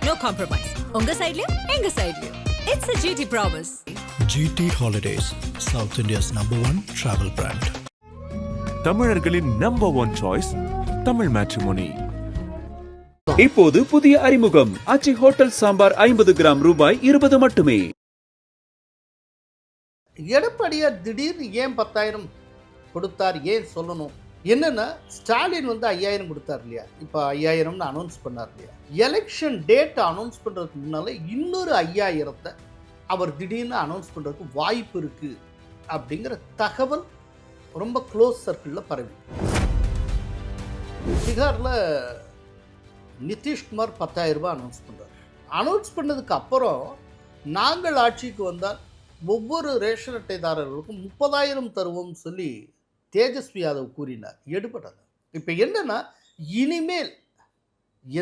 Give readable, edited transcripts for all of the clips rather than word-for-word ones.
no compromise. உங்க சைடுலயும் எங்க சைடுலயும். It's a GT promise. GT Holidays, South India's #1 travel brand. தமிழர்களின் number one choice Tamil matrimony. இப்போது புதிய அறிமுகம் ஆச்சி ஹோட்டல் சாம்பார் 50 கிராம் ரூபாய் 20 மட்டுமே. எடப்பாடியார் திடீர்னு ஏன் 10,000 கொடுத்தார், ஏன் சொல்லணும்? என்னன்னா, ஸ்டாலின் 5,000 கொடுத்தார் இல்லையா, இப்போ 5,000னு அனௌன்ஸ் பண்ணார் இல்லையா, எலெக்ஷன் டேட் அனௌன்ஸ் பண்ணுறதுக்கு முன்னால் இன்னொரு 5,000 அவர் திடீர்னு அனௌன்ஸ் பண்ணுறதுக்கு வாய்ப்பு இருக்குது அப்படிங்கிற தகவல் ரொம்ப க்ளோஸ் சர்க்கிளில் பரவி. பீகாரில் நிதிஷ்குமார் 10,000 ரூபாய் அனௌன்ஸ் பண்ணுறார். அனௌன்ஸ் பண்ணதுக்கு அப்புறம் நாங்கள் ஆட்சிக்கு வந்தால் ஒவ்வொரு ரேஷன் அட்டைதாரர்களுக்கும் 30,000 தருவோம் சொல்லி தேஜஸ்வி யாதவ் கூறினார். எடுபடலை. இப்போ என்னன்னா, இனிமேல்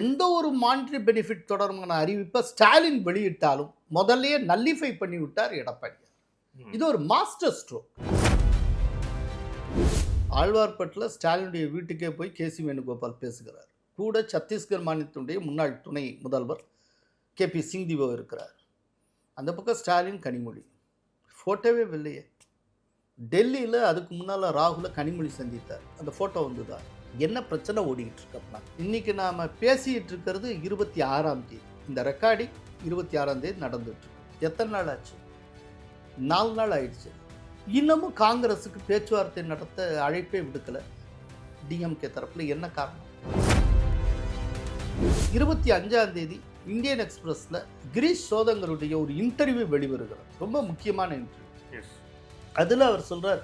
எந்த ஒரு மானிட்டரி பெனிஃபிட் தொடர்பான அறிவிப்பை ஸ்டாலின் வெளியிட்டாலும் முதல்லயே நல்லிஃபை பண்ணி விட்டார் எடப்பாடி. இது ஒரு மாஸ்டர் ஸ்ட்ரோக். ஆழ்வார்பேட்டில் ஸ்டாலினுடைய வீட்டுக்கே போய் கேசி வேணுகோபால் பேசுகிறார். கூட சத்தீஸ்கர் மாநிலத்தினுடைய முன்னாள் துணை முதல்வர் KP சிங்தேவ் இருக்கிறார். அந்த பக்கம் ஸ்டாலின், கனிமொழி. ஃபோட்டோவே இல்லையே. டெல்லியில் அதுக்கு முன்னால் ராகுல கனிமொழி சந்தித்தார். அந்த ஃபோட்டோ வந்துதான். என்ன பிரச்சனை ஓடிக்கிட்டு இருக்கோம்னா, இன்றைக்கி நாம் பேசிகிட்டு இருக்கிறது 26ஆம் தேதி. இந்த ரெக்கார்டிங் 26ஆம் தேதி நடந்துட்டுருக்கு. எத்தனை நாள் ஆச்சு? 4 நாள் ஆயிடுச்சு. இன்னமும் காங்கிரஸுக்கு பேச்சுவார்த்தை நடத்த அழைப்பே விடுக்கலை DMK தரப்பில். என்ன காரணம்? 25ஆம் தேதி இந்தியன் எக்ஸ்பிரஸில் கிரீஷ் சோதங்கருடைய ஒரு இன்டர்வியூ வெளிவருகிறது. ரொம்ப முக்கியமான இன்டர்வியூ. அதில் அவர் சொல்கிறார்,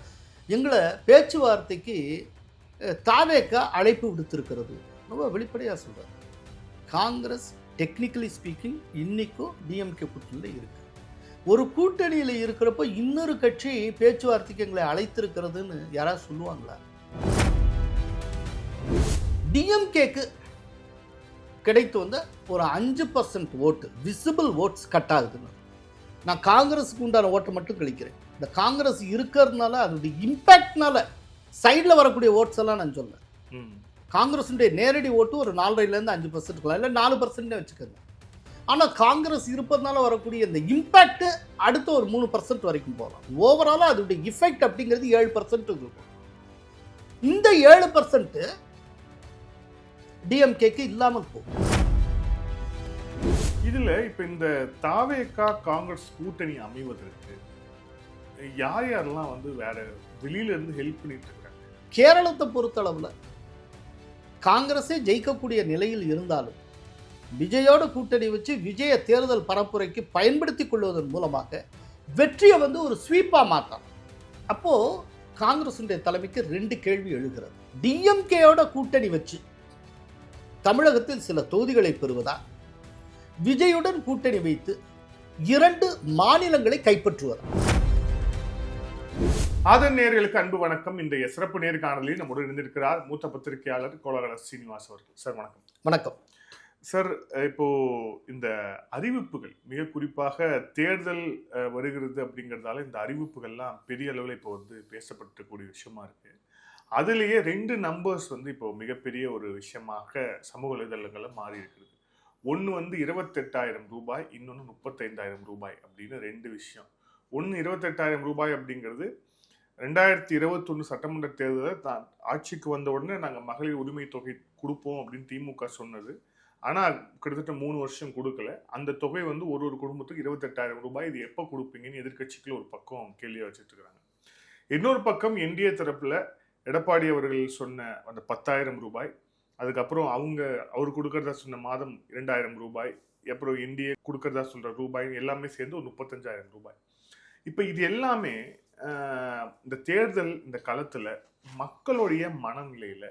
எங்களை பேச்சுவார்த்தைக்கு தாவேகா அழைப்பு விடுத்திருக்கிறது. ரொம்ப வெளிப்படையாக சொல்கிறார். காங்கிரஸ் டெக்னிக்கலி ஸ்பீக்கிங் இன்றைக்கும் DMK கூட்டணியில் இருக்குது. ஒரு கூட்டணியில் இருக்கிறப்போ இன்னொரு கட்சி பேச்சுவார்த்தைக்கு எங்களை அழைத்திருக்கிறதுன்னு யாராவது சொல்லுவாங்களா? DMKக்கு கிடைத்து வந்த ஒரு 5% ஓட்டு, விசிபிள் ஓட்ஸ் கட் ஆகுதுன்னு. நான் காங்கிரஸுக்கு உண்டான ஓட்டை மட்டும் கழிக்கிறேன். இந்த காங்கிரஸ் இருக்கிறதுனால அதோடைய இம்பேக்ட்னால சைடில் வரக்கூடிய ஓட்ஸ் எல்லாம் நான் சொல்ல. காங்கிரஸுடைய நேரடி ஓட்டு ஒரு 4.5% 5% இருக்கலாம், இல்லை 4% வச்சுக்கோங்க. ஆனால் காங்கிரஸ் இருப்பதுனால வரக்கூடிய இந்த இம்பேக்ட் அடுத்த ஒரு 3% வரைக்கும் போகலாம். ஓவராலாக அதோடைய இஃபெக்ட் அப்படிங்கிறது 7% இருக்கும். இந்த 7% DMKக்கு இல்லாமல் போகும். இதுல இப்ப இந்த தாவேகா காங்கிரஸ் கூட்டணி அமைவதற்கு யார் யாரெல்லாம் வேற வெளியில இருந்து ஹெல்ப் பண்ணிட்டு இருக்காங்க? கேரளத்தை பொறுத்தளவுல காங்கிரஸே ஜெயிக்கக்கூடிய நிலையில் இருந்தாலும் விஜயோட கூட்டணி வச்சு விஜய தேர்தல் பரப்புரைக்கு பயன்படுத்தி கொள்வதன் மூலமாக வெற்றியை ஒரு ஸ்வீப்பா மாற்றலாம். அப்போ காங்கிரஸுடைய தலைமைக்கு 2 கேள்வி எழுகிறது. DMKயோட கூட்டணி வச்சு தமிழகத்தில் சில தொகுதிகளை பெறுவதா, விஜயுடன் கூட்டணி வைத்து 2 மாநிலங்களை கைப்பற்றுவதா? அதன் நேயர்களுக்கு அன்பு வணக்கம். இன்றைய சிறப்பு நேர்காணலில் நம்முடன் இருந்திருக்கிறார் மூத்த பத்திரிகையாளர் கோலகல சீனிவாஸ் அவர்கள். சார் வணக்கம். வணக்கம் சார். இப்போ இந்த அறிவிப்புகள், மிக குறிப்பாக தேர்தல் வருகிறது அப்படிங்கிறதால இந்த அறிவிப்புகள்லாம் பெரிய அளவில் இப்போ பேசப்படக்கூடிய விஷயமா இருக்கு. அதுலேயே 2 நம்பர்ஸ் இப்போ மிகப்பெரிய ஒரு விஷயமாக சமூக வலைதளங்களில் மாறி இருக்குது. ஒன்று 28,000 ரூபாய், இன்னொன்று 35,000 ரூபாய் அப்படின்னு 2 விஷயம். ஒன்று 28,000 ரூபாய் அப்படிங்கிறது 2021 சட்டமன்ற தேர்தலில் தான் ஆட்சிக்கு வந்த உடனே நாங்கள் மகளிர் உரிமை தொகை கொடுப்போம் அப்படின்னு திமுக சொன்னது. ஆனால் கிட்டத்தட்ட 3 வருஷம் கொடுக்கல. அந்த தொகை ஒரு குடும்பத்துக்கு 28,000 ரூபாய். இது எப்போ கொடுப்பீங்கன்னு எதிர்கட்சிகள் ஒரு பக்கம் கேள்வியாக வச்சுட்டு இருக்கிறாங்க. இன்னொரு பக்கம் NDA தரப்பில் எடப்பாடி அவர்கள் சொன்ன அந்த 10,000 ரூபாய், அதுக்கப்புறம் அவர் கொடுக்கறதா சொன்ன மாதம் 2,000 ரூபாய், அப்புறம் NDA கொடுக்கறதா சொல்ற ரூபாய் எல்லாமே சேர்ந்து ஒரு 35,000 ரூபாய். இப்போ இது எல்லாமே இந்த தேர்தல் இந்த களத்துல மக்களுடைய மனநிலையில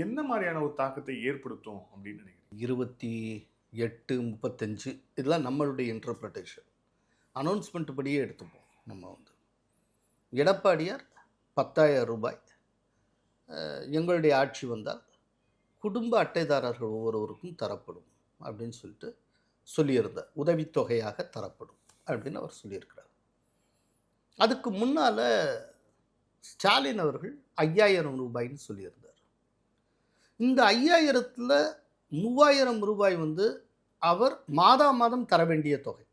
என்ன மாதிரியான ஒரு தாக்கத்தை ஏற்படுத்தும் அப்படின்னு நினைக்கிறேன்? 28, 35 இதெல்லாம் நம்மளுடைய இன்டர்பிரட்டேஷன். அனௌன்ஸ்மெண்ட் படியே எடுத்துப்போம். நம்ம எடப்பாடியார் 10,000 ரூபாய் எங்களுடைய ஆட்சி வந்தால் குடும்ப அட்டைதாரர்கள் ஒவ்வொருவருக்கும் தரப்படும் அப்படின்னு சொல்லியிருந்தார். உதவித்தொகையாக தரப்படும் அப்படின்னு அவர் சொல்லியிருக்கிறார். அதுக்கு முன்னால் ஸ்டாலின் அவர்கள் 5,000 ரூபாய்ன்னு சொல்லியிருந்தார். இந்த 5,000ல் 3,000 ரூபாய் அவர் மாதம் தர வேண்டிய தொகை,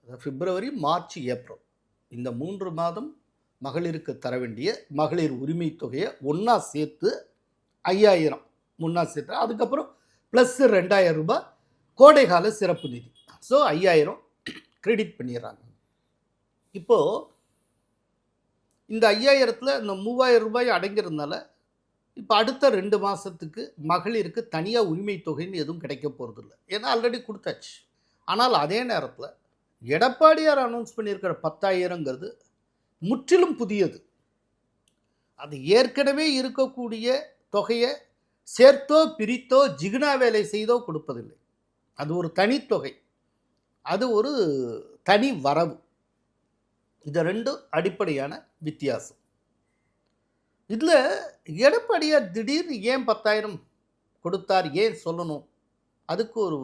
பிப்ரவரி, மார்ச், ஏப்ரல் இந்த 3 மாதம் மகளிருக்கு தர வேண்டிய மகளிர் உரிமை தொகையை ஒன்றா சேர்த்து 5000 முன்னா சேர்த்து, அதுக்கப்புறம் ப்ளஸ் 2000 ரூபாய் கோடைகால சிறப்பு நிதி. ஸோ 5000 கிரெடிட் பண்ணிடுறாங்க. இப்போது இந்த 5000ல் இந்த 3000 ரூபாய் அடங்கிறதுனால இப்போ அடுத்த 2 மாதத்துக்கு மகளிருக்கு தனியாக உரிமை தொகைன்னு எதுவும் கிடைக்க போகிறதில்ல, ஏன்னா ஆல்ரெடி கொடுத்தாச்சு. ஆனால் அதே நேரத்தில் எடப்பாடியார் அனௌன்ஸ் பண்ணியிருக்கிற 10,000ங்கிறது முற்றிலும் புதியது. அது ஏற்கனவே இருக்கக்கூடிய தொகையை சேர்த்தோ பிரித்தோ ஜிகுனா வேலை செய்தோ கொடுப்பதில்லை. அது ஒரு தனித்தொகை, அது ஒரு தனி வரவு. இது 2 அடிப்படையான வித்தியாசம். இதில் எடப்பாடியார் திடீர்னு ஏன் 10,000 கொடுத்தார், ஏன் சொல்லணும், அதுக்கு ஒரு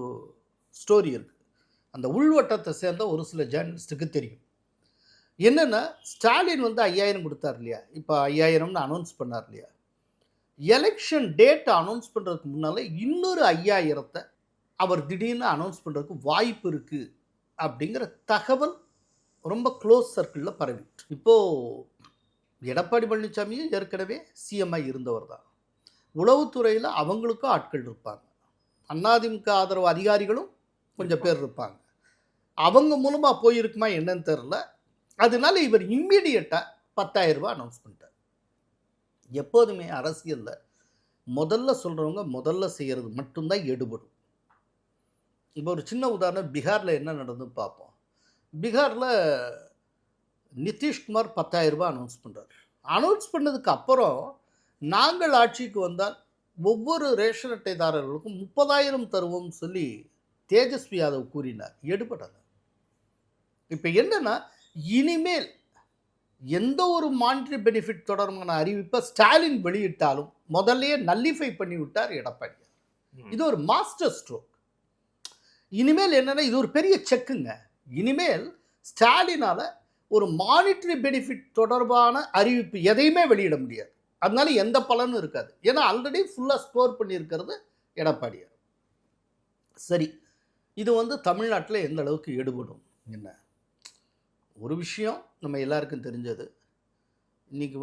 ஸ்டோரி இருக்குது. அந்த உள்வட்டத்தை சேர்ந்த ஒரு சில ஜேர்னலிஸ்ட்டுக்கு தெரியும். என்னென்னா, ஸ்டாலின் 5000 கொடுத்தார் இல்லையா, இப்போ 5000னு அனௌன்ஸ் பண்ணார் இல்லையா, எலெக்ஷன் டேட் அனௌன்ஸ் பண்ணுறதுக்கு முன்னால் இன்னொரு 5000த்தை அவர் திடீர்னு அனௌன்ஸ் பண்ணுறதுக்கு வாய்ப்பு இருக்குது அப்படிங்கிற தகவல் ரொம்ப க்ளோஸ் சர்க்கிளில் பரவிட்டு. இப்போது எடப்பாடி பழனிசாமியும் ஏற்கனவே சிஎம்ஐ இருந்தவர் தான். உளவுத்துறையில் அவங்களுக்கும் ஆட்கள் இருப்பாங்க, அதிமுக ஆதரவு அதிகாரிகளும் கொஞ்சம் பேர் இருப்பாங்க. அவங்க மூலமாக போயிருக்குமா என்னன்னு தெரில. அதனால இவர் இம்மீடியட்டாக 10,000 ரூபாய் அனௌன்ஸ் பண்ணிட்டார். எப்போதுமே அரசியலில் முதல்ல சொல்கிறவங்க முதல்ல செய்கிறது மட்டும்தான் எடுபடும். இப்போ ஒரு சின்ன உதாரணம், பீகாரில் என்ன நடந்துன்னு பார்ப்போம். பீகாரில் நிதிஷ்குமார் 10,000 ரூபாய் அனௌன்ஸ் பண்ணுறார். அனௌன்ஸ் பண்ணதுக்கு அப்புறம் நாங்கள் ஆட்சிக்கு வந்தால் ஒவ்வொரு ரேஷன் அட்டைதாரர்களுக்கும் 30,000 தருவோம்னு சொல்லி தேஜஸ்வி யாதவ் கூறினார். எடுபடலை. இப்போ என்னென்னா, இனிமேல் எந்த ஒரு மானிட்டரி பெனிஃபிட் தொடர்பான அறிவிப்பை ஸ்டாலின் வெளியிட்டாலும் முதல்லையே நல்லிஃபை பண்ணி விட்டார் எடப்பாடி. இது ஒரு மாஸ்டர் ஸ்ட்ரோக். இனிமேல் என்னென்னா, இது ஒரு பெரிய செக்குங்க. இனிமேல் ஸ்டாலினால் ஒரு மானிட்டரி பெனிஃபிட் தொடர்பான அறிவிப்பு எதையுமே வெளியிட முடியாது. அதனால எந்த பலனும் இருக்காது. ஏன்னா ஆல்ரெடி ஃபுல்லாக ஸ்டோர் பண்ணியிருக்கிறது எடப்பாடியார். சரி, இது தமிழ்நாட்டில் எந்த அளவுக்கு எடுபடும் என்ன? ஒரு விஷயம் நம்ம எல்லாருக்கும் தெரிஞ்சது, இன்றைக்கி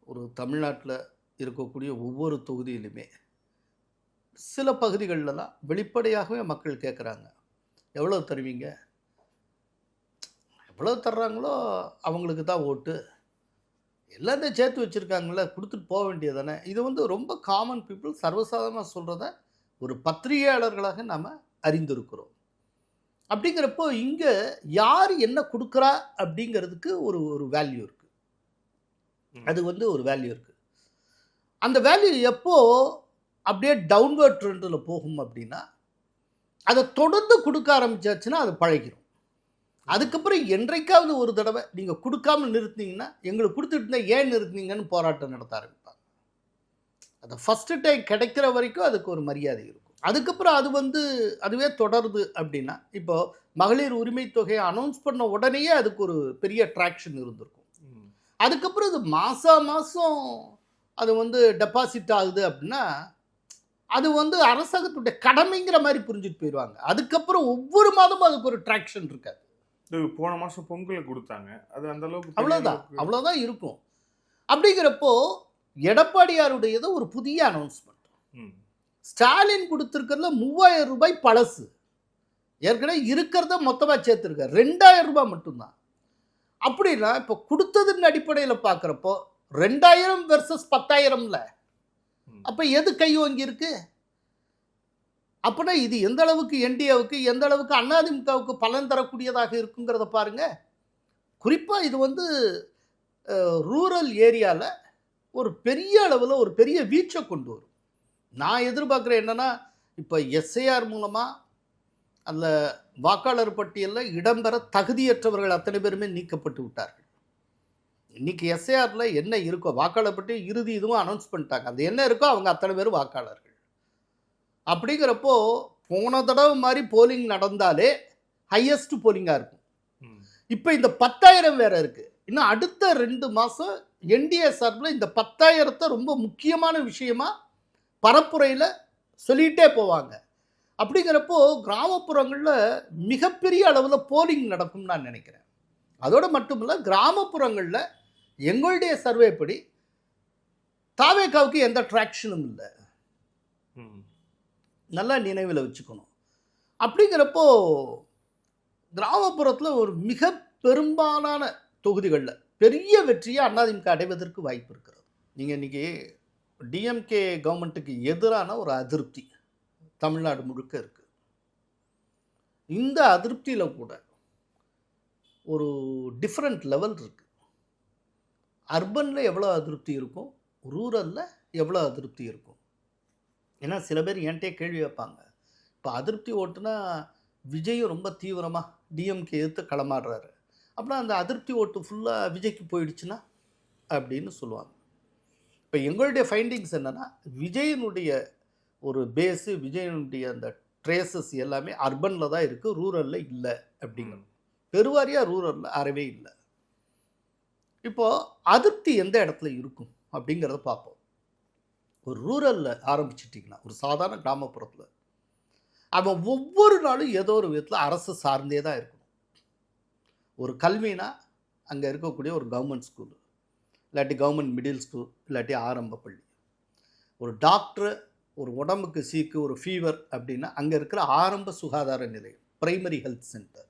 ஒரு தமிழ்நாட்டில் இருக்கக்கூடிய ஒவ்வொரு தொகுதியிலுமே சில பகுதிகளெலாம் வெளிப்படையாகவே மக்கள் கேட்குறாங்க, எவ்வளோ தருவீங்க, எவ்வளோ தர்றாங்களோ அவங்களுக்கு தான் ஓட்டு, எல்லாத்தையும் சேர்த்து வச்சுருக்காங்களே, கொடுத்துட்டு போக வேண்டியது தானே. இது ரொம்ப காமன் பீப்புள் சர்வசாதாரணமாக சொல்கிறத ஒரு பத்திரிகையாளர்களாக நாம் அறிந்திருக்கிறோம். அப்படிங்கிறப்போ இங்கே யார் என்ன கொடுக்குறா அப்படிங்கிறதுக்கு ஒரு வேல்யூ இருக்குது. அது ஒரு வேல்யூ இருக்குது. அந்த வேல்யூ எப்போ அப்படியே டவுன்வர்ட் ட்ரெண்டில் போகும் அப்படின்னா, அதை தொடர்ந்து கொடுக்க ஆரம்பிச்சாச்சுன்னா அது பழகிடும். அதுக்கப்புறம் என்றைக்காவது ஒரு தடவை நீங்கள் கொடுக்காமல் நிறுத்தினீங்கன்னா, எங்களுக்கு கொடுத்துட்டு இருந்தால் ஏன் நிறுத்தினீங்கன்னு போராட்டம் நடத்த ஆரம்பிப்பாங்க. அதை ஃபஸ்ட்டு டைம் கிடைக்கிற வரைக்கும் அதுக்கு ஒரு மரியாதை இருக்கும். அதுக்கப்புறம் அதுவே தொடருது அப்படின்னா, இப்போது மகளிர் உரிமை தொகையை அனௌன்ஸ் பண்ண உடனேயே அதுக்கு ஒரு பெரிய அட்ராக்ஷன் இருந்திருக்கும். அதுக்கப்புறம் இது மாதம் அது டெபாசிட் ஆகுது அப்படின்னா, அது அரசாங்கத்துடைய கடமைங்கிற மாதிரி புரிஞ்சுட்டு போயிடுவாங்க. அதுக்கப்புறம் ஒவ்வொரு மாதமும் அதுக்கு ஒரு ட்ராக்ஷன் இருக்காது. போன மாதம் பொங்கலை கொடுத்தாங்க, அது அந்த அளவுக்கு அவ்வளோதான் இருக்கும். அப்படிங்கிறப்போ எடப்பாடியாருடையது ஒரு புதிய அனௌன்ஸ்மெண்ட். ஸ்டாலின் கொடுத்துருக்கிறதுல 3000 ரூபாய் பழசு, ஏற்கனவே இருக்கிறத மொத்தமாக சேர்த்துருக்காரு 2000 ரூபாய் மட்டும்தான். அப்படின்னா இப்போ கொடுத்ததுன்னு அடிப்படையில் பார்க்குறப்போ 2000 வெர்சஸ் 10,000ல அப்போ எது கை வாங்கி இருக்கு? அப்படின்னா இது எந்த அளவுக்கு என்டிஏவுக்கு, எந்த அளவுக்கு அதிமுகவுக்கு பலன் தரக்கூடியதாக இருக்குங்கிறத பாருங்க. குறிப்பாக இது ரூரல் ஏரியாவில் ஒரு பெரிய அளவில் ஒரு பெரிய வீச்சை கொண்டு வரும். நான் எதிர்பார்க்குறேன் என்னென்னா, இப்போ எஸ்ஐஆர் மூலமாக அந்த வாக்காளர் பட்டியலில் இடம்பெற தகுதியற்றவர்கள் அத்தனை பேருமே நீக்கப்பட்டு விட்டார்கள். இன்றைக்கி எஸ்ஐஆரில் என்ன இருக்கோ, வாக்காளர் பட்டியல் இறுதி இதுவும் அனௌன்ஸ் பண்ணிட்டாங்க, அது என்ன இருக்கோ அவங்க அத்தனை பேரும் வாக்காளர்கள். அப்படிங்கிறப்போ போன தடவை மாதிரி போலிங் நடந்தாலே ஹையஸ்ட் போலிங்காக இருக்கும். இப்போ இந்த 10,000 வேறு இருக்குது. இன்னும் அடுத்த 2 மாதம் என்டிஏ சார்பில் இந்த 10,000த்தை ரொம்ப முக்கியமான விஷயமா பரப்புரையில் சொல்லிகிட்டே போவாங்க. அப்படிங்கிறப்போ கிராமப்புறங்களில் மிகப்பெரிய அளவில் போலிங் நடக்கும்னு நான் நினைக்கிறேன். அதோடு மட்டும் இல்லை, கிராமப்புறங்களில் எங்களுடைய சர்வே படி தாவேகாவுக்கு எந்த ட்ராக்ஷனும் இல்லை. நல்லா நினைவில் வச்சுக்கணும். அப்படிங்கிறப்போ கிராமப்புறத்தில் ஒரு மிக பெரும்பாலான தொகுதிகளில் பெரிய வெற்றியை அதிமுக அடைவதற்கு வாய்ப்பு இருக்கிறது. நீங்கள் இன்றைக்கி டிஎம்கே கவர்மெண்ட்டுக்கு எதிரான ஒரு அதிருப்தி தமிழ்நாடு முழுக்க இருக்குது. இந்த அதிருப்தியில் கூட ஒரு டிஃப்ரெண்ட் லெவல் இருக்குது. அர்பனில் எவ்வளோ அதிருப்தி இருக்கும், ரூரலில் எவ்வளோ அதிருப்தி இருக்கும். ஏன்னா சில பேர் என்கிட்டே கேள்வி வைப்பாங்க, இப்போ அதிருப்தி ஓட்டுனா விஜயும் ரொம்ப தீவிரமாக டிஎம்கே எதிர்த்து களமாடுறாரு, அப்படின்னா அந்த அதிருப்தி ஓட்டு ஃபுல்லாக விஜய்க்கு போயிடுச்சுன்னா அப்படின்னு சொல்லுவாங்க. இப்போ எங்களுடைய ஃபைண்டிங்ஸ் என்னென்னா, விஜயனுடைய ஒரு பேஸு, விஜயனுடைய அந்த ட்ரேசஸ் எல்லாமே அர்பனில் தான் இருக்குது, ரூரலில் இல்லை அப்படிங்கிறது. பெருவாரியாக ரூரலில் அறவே இல்லை. இப்போது அதிருப்தி எந்த இடத்துல இருக்கும் அப்படிங்கிறத பார்ப்போம். ஒரு ரூரலில் ஆரம்பிச்சிட்டிங்கன்னா, ஒரு சாதாரண கிராமப்புறத்தில் அவன் ஒவ்வொரு நாளும் ஏதோ ஒரு விதத்தில் அரசு சார்ந்தே தான் இருக்கணும். ஒரு கல்வினா அங்கே இருக்கக்கூடிய ஒரு கவர்மெண்ட் ஸ்கூலு, இல்லாட்டி கவர்மெண்ட் மிடில் ஸ்கூல், இல்லாட்டி ஆரம்ப பள்ளி. ஒரு டாக்டர் ஒரு உடம்புக்கு சீக்கு, ஒரு ஃபீவர் அப்படின்னா அங்கே இருக்கிற ஆரம்ப சுகாதார நிலையம், பிரைமரி ஹெல்த் சென்டர்.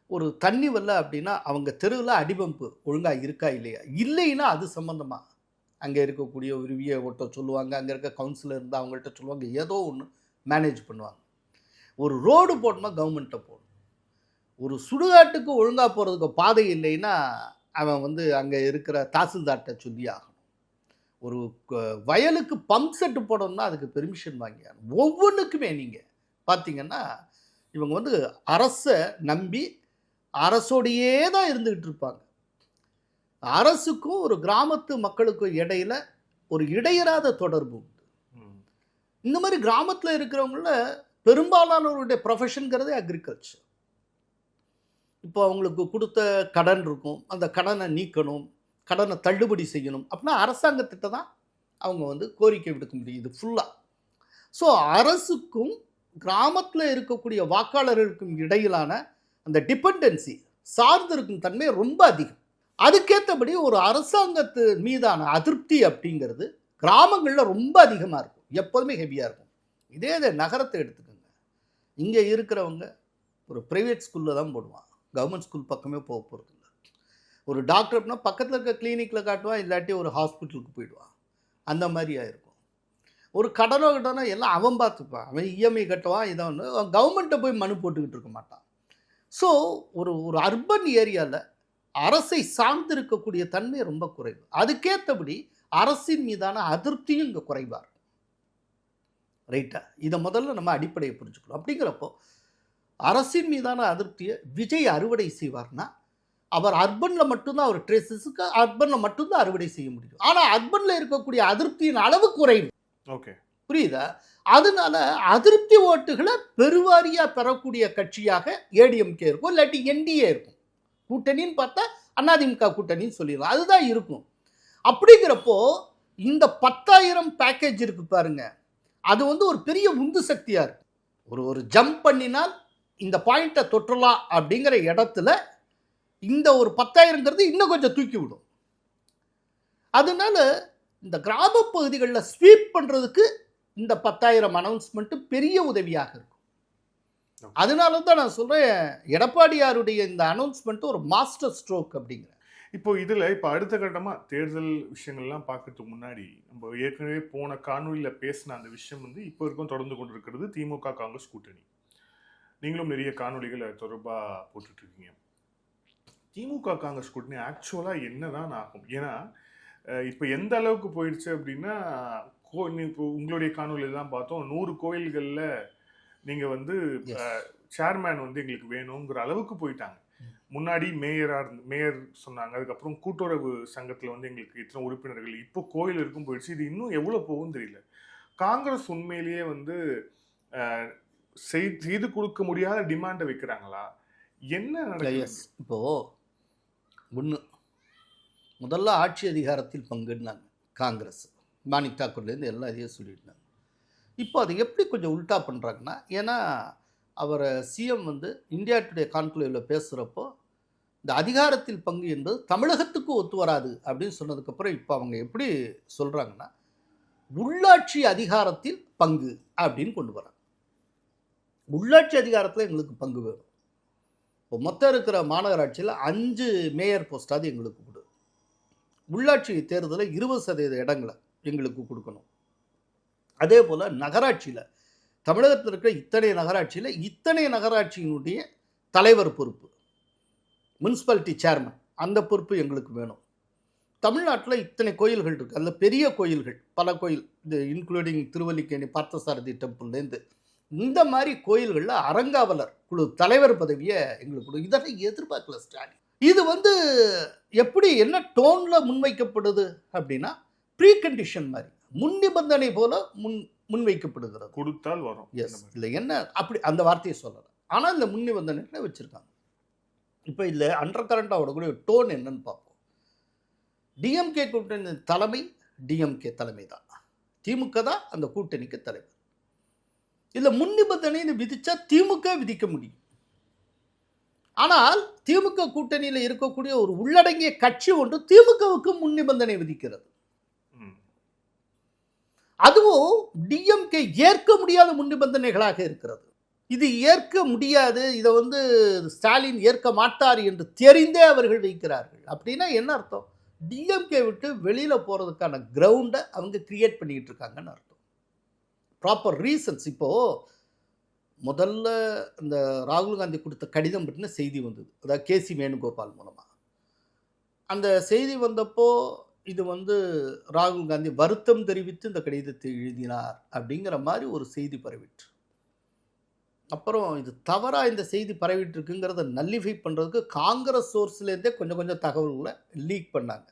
ஒரு தண்ணி வரல அப்படின்னா அவங்க தெருவில் அடிபம்பு ஒழுங்காக இருக்கா இல்லையா, இல்லைன்னா அது சம்மந்தமாக அங்கே இருக்கக்கூடிய ஒரு விஏஓட்ட சொல்லுவாங்க, அங்கே இருக்க கவுன்சிலர் இருந்தால் அவங்கள்ட்ட சொல்லுவாங்க, ஏதோ ஒன்று மேனேஜ் பண்ணுவாங்க. ஒரு ரோடு போடணுமா கவர்மெண்ட்டை போடணும். ஒரு சுடுகாட்டுக்கு ஒழுங்காக போகிறதுக்கு பாதை இல்லைன்னா அவன் அங்கே இருக்கிற தாசில்தார்கிட்ட சொல்லி ஆகணும். ஒரு வயலுக்கு பம்ப் செட்டு போடணும்னா அதுக்கு பெர்மிஷன் வாங்கியாகணும். ஒவ்வொன்றுக்குமே நீங்கள் பார்த்தீங்கன்னா இவங்க அரசை நம்பி அரசோடையே தான் இருந்துக்கிட்டு இருப்பாங்க. அரசுக்கும் ஒரு கிராமத்து மக்களுக்கும் இடையில ஒரு இடையறாத தொடர்பு உண்டு. இந்த மாதிரி கிராமத்தில் இருக்கிறவங்கள பெரும்பாலானவருடைய ப்ரொஃபஷனுங்கிறதே அக்ரிகல்ச்சர். இப்போ அவங்களுக்கு கொடுத்த கடன் இருக்கும், அந்த கடனை நீக்கணும், கடனை தள்ளுபடி செய்யணும் அப்படின்னா அரசாங்கத்திட்ட தான் அவங்க கோரிக்கை விடுக்க முடியும். இது ஃபுல்லாக. ஸோ அரசுக்கும் கிராமத்தில் இருக்கக்கூடிய வாக்காளர்களுக்கும் இடையிலான அந்த டிபெண்டன்சி, சார்ந்திருக்கும் தன்மை ரொம்ப அதிகம். அதுக்கேற்றபடி ஒரு அரசாங்கத்து மீதான அதிருப்தி அப்படிங்கிறது கிராமங்களில் ரொம்ப அதிகமாக இருக்கும், எப்போதுமே ஹெவியாக இருக்கும். இதே நகரத்தை எடுத்துக்கோங்க. இங்கே இருக்கிறவங்க ஒரு ப்ரைவேட் ஸ்கூலில் தான் போடுவான், கவர்மெண்ட் ஸ்கூல் பக்கமே போக போகிறது இல்லை. ஒரு டாக்டர் அப்படின்னா பக்கத்தில் இருக்க கிளினிக்கில் காட்டுவான், இல்லாட்டி ஒரு ஹாஸ்பிட்டலுக்கு போயிடுவான். அந்த மாதிரியாக இருக்கும். ஒரு கடனோ எல்லாம் அவன் பார்த்துப்பான், அவன் இஎம்ஐ கட்டுவான், இதை அவன் கவர்மெண்ட்டை போய் மனு போட்டுக்கிட்டு இருக்க மாட்டான். ஸோ ஒரு அர்பன் ஏரியாவில் அரசை சார்ந்து இருக்கக்கூடிய தன்மை ரொம்ப குறைவு. அதுக்கேற்றபடி அரசின் மீதான அதிருப்தியும் இங்கே குறைவாக இருக்கும். ரைட்டா? இதை முதல்ல நம்ம அடிப்படையை புரிஞ்சுக்கணும். அப்படிங்கிறப்போ அரசின் மீதான அதிருப்தியை விஜய் அறுவடை செய்வார்னா அவர் அர்பனில் மட்டும்தான், அவர் ட்ரேசஸுக்கு அர்பனில் மட்டும்தான் அறுவடை செய்ய முடியும். ஆனால் அர்பனில் இருக்கக்கூடிய அதிருப்தியின் அளவு குறைவு. ஓகே, புரியுதா? அதனால அதிருப்தி ஓட்டுகளை பெருவாரியாக பெறக்கூடிய கட்சியாக ஏடிஎம்கே இருக்கும், இல்லாட்டி என்டிஏ இருக்கும். கூட்டணின்னு பார்த்தா அதிமுக கூட்டணின்னு சொல்லிடலாம், அதுதான் இருக்கும். அப்படிங்கிறப்போ இந்த 10,000 பேக்கேஜ் இருக்கு பாருங்க, அது ஒரு பெரிய உந்து சக்தியாக இருக்கு. ஒரு ஜம்ப் பண்ணினால் இந்த பாயிண்ட்டை தொற்றலாம் அப்படிங்கிற இடத்துல இந்த ஒரு 10,000ங்கிறது இன்னும் கொஞ்சம் தூக்கி விடும். அதனால இந்த கிராம பகுதிகளில் ஸ்வீப் பண்ணுறதுக்கு இந்த 10,000 அனௌன்ஸ்மெண்ட்டு பெரிய உதவியாக இருக்கும். அதனால தான் நான் சொல்கிறேன், எடப்பாடியாருடைய இந்த அனௌன்ஸ்மெண்ட்டு ஒரு மாஸ்டர் ஸ்ட்ரோக் அப்படிங்கிறேன். இப்போ அடுத்த கட்டமாக தேர்தல் விஷயங்கள்லாம் பார்க்கறதுக்கு முன்னாடி நம்ம ஏற்கனவே போன காணொலியில் பேசின அந்த விஷயம் இப்போ வரைக்கும் தொடர்ந்து கொண்டு இருக்கிறது திமுக காங்கிரஸ் கூட்டணி. நீங்களும் நிறைய காணொலிகள் அது தொடர்பாக போட்டுட்ருக்கீங்க. திமுக காங்கிரஸ் கூட்டணி ஆக்சுவலாக என்ன தான் ஆகும்? ஏன்னா இப்போ எந்த அளவுக்கு போயிடுச்சு அப்படின்னா, இப்போ உங்களுடைய காணொலியில் தான் பார்த்தோம், 100 கோயில்களில் நீங்கள் சேர்மேன் எங்களுக்கு வேணுங்கிற அளவுக்கு போயிட்டாங்க. முன்னாடி மேயர் சொன்னாங்க, அதுக்கப்புறம் கூட்டுறவு சங்கத்தில் எங்களுக்கு இத்தனை உறுப்பினர்கள், இப்போ கோயில் இருக்கும் போயிடுச்சு. இது இன்னும் எவ்வளோ போகும் தெரியல. காங்கிரஸ் உண்மையிலேயே செய்து கொடுக்க முடியாத டிமாண்டை வைக்கிறாங்களா? என்ன நடக்குது? இப்போது ஒன்று, முதல்ல ஆட்சி அதிகாரத்தில் பங்குன்னாங்க காங்கிரஸ், மாணிக் தாக்கூர்லேருந்து எல்லாம் இதையே சொல்லியிருந்தாங்க. இப்போ அதை எப்படி கொஞ்சம் உல்டா பண்ணுறாங்கன்னா, ஏன்னா அவரை சிஎம் வந்து இந்தியா டுடே கான்க்ளேவில் பேசுகிறப்போ இந்த அதிகாரத்தில் பங்கு என்பது தமிழகத்துக்கு ஒத்து வராது அப்படின்னு சொன்னதுக்கப்புறம் இப்போ அவங்க எப்படி சொல்கிறாங்கன்னா, உள்ளாட்சி அதிகாரத்தில் பங்கு அப்படின்னு கொண்டு வராங்க. உள்ளாட்சி அதிகாரத்தில் எங்களுக்கு பங்கு வேணும். இப்போ மொத்தம் இருக்கிற மாநகராட்சியில் 5 மேயர் போஸ்டாவது எங்களுக்கு கொடு, உள்ளாட்சி தேர்தலில் 20% இடங்களை எங்களுக்கு கொடுக்கணும். அதே போல் நகராட்சியில் தமிழகத்தில் இருக்கிற இத்தனை நகராட்சியினுடைய தலைவர் பொறுப்பு, முனிசிபாலிட்டி சேர்மன், அந்த பொறுப்பு எங்களுக்கு வேணும். தமிழ்நாட்டில் இத்தனை கோயில்கள் இருக்குது, அதில் பெரிய கோயில்கள் பல கோயில், இது இன்க்ளூடிங் திருவல்லிக்கேணி பார்த்தசாரதி டெம்பிள்லேருந்து இந்த மாதிரி கோயில்களில் அறங்காவலர் குழு தலைவர் பதவியை எங்களுக்கு கொடு. இதெல்லாம் எதிர்பார்க்கல ஸ்டாலின். இது வந்து எப்படி என்ன டோனில் முன்வைக்கப்படுது அப்படின்னா, ப்ரீ கண்டிஷன் மாதிரி, முன் நிபந்தனை போல முன்வைக்கப்படுகிறது. கொடுத்தால் வரும். எஸ், இல்லை என்ன அப்படி அந்த வார்த்தையை சொல்லலை, ஆனால் இந்த முன் நிபந்தனை வச்சுருக்காங்க. இப்போ இல்லை அண்டர் கரண்டாவோட கூட டோன் என்னன்னு பார்ப்போம். டிஎம்கே கூட்டணி தலைமை டிஎம்கே தலைமை தான், திமுக தான் அந்த கூட்டணிக்கு தலைவர். இதில் முன் நிபந்தனைன்னு விதிச்சா திமுக விதிக்க முடியும். ஆனால் திமுக கூட்டணியில் இருக்கக்கூடிய ஒரு உள்ளடங்கிய கட்சி ஒன்று திமுகவுக்கு முன் நிபந்தனை விதிக்கிறது. அதுவும் டிஎம்கே ஏற்க முடியாத முன் நிபந்தனைகளாக இருக்கிறது. இது ஏற்க முடியாது, இதை வந்து ஸ்டாலின் ஏற்க மாட்டார் என்று தெரிந்தே அவர்கள் வைக்கிறார்கள். அப்படின்னா என்ன அர்த்தம்? டிஎம்கே விட்டு வெளியில் போகிறதுக்கான கிரவுண்டை அவங்க கிரியேட் பண்ணிக்கிட்டு இருக்காங்கன்னு அர்த்தம். Proper reasons. இப்போது முதல்ல இந்த ராகுல் காந்தி கொடுத்த கடிதம் பற்றின செய்தி வந்தது, அதாவது கேசி வேணுகோபால் மூலமாக. அந்த செய்தி வந்தப்போ இது வந்து ராகுல் காந்தி வருத்தம் தெரிவித்து இந்த கடிதத்தை எழுதினார் அப்படிங்கிற மாதிரி ஒரு செய்தி பரவிட்டு, அப்புறம் இது தவறாக இந்த செய்தி பரவிட்டு இருக்குங்கிறத நல்லிஃபை பண்ணுறதுக்கு காங்கிரஸ் சோர்ஸ்லேருந்தே கொஞ்சம் தகவல்களை லீக் பண்ணாங்க.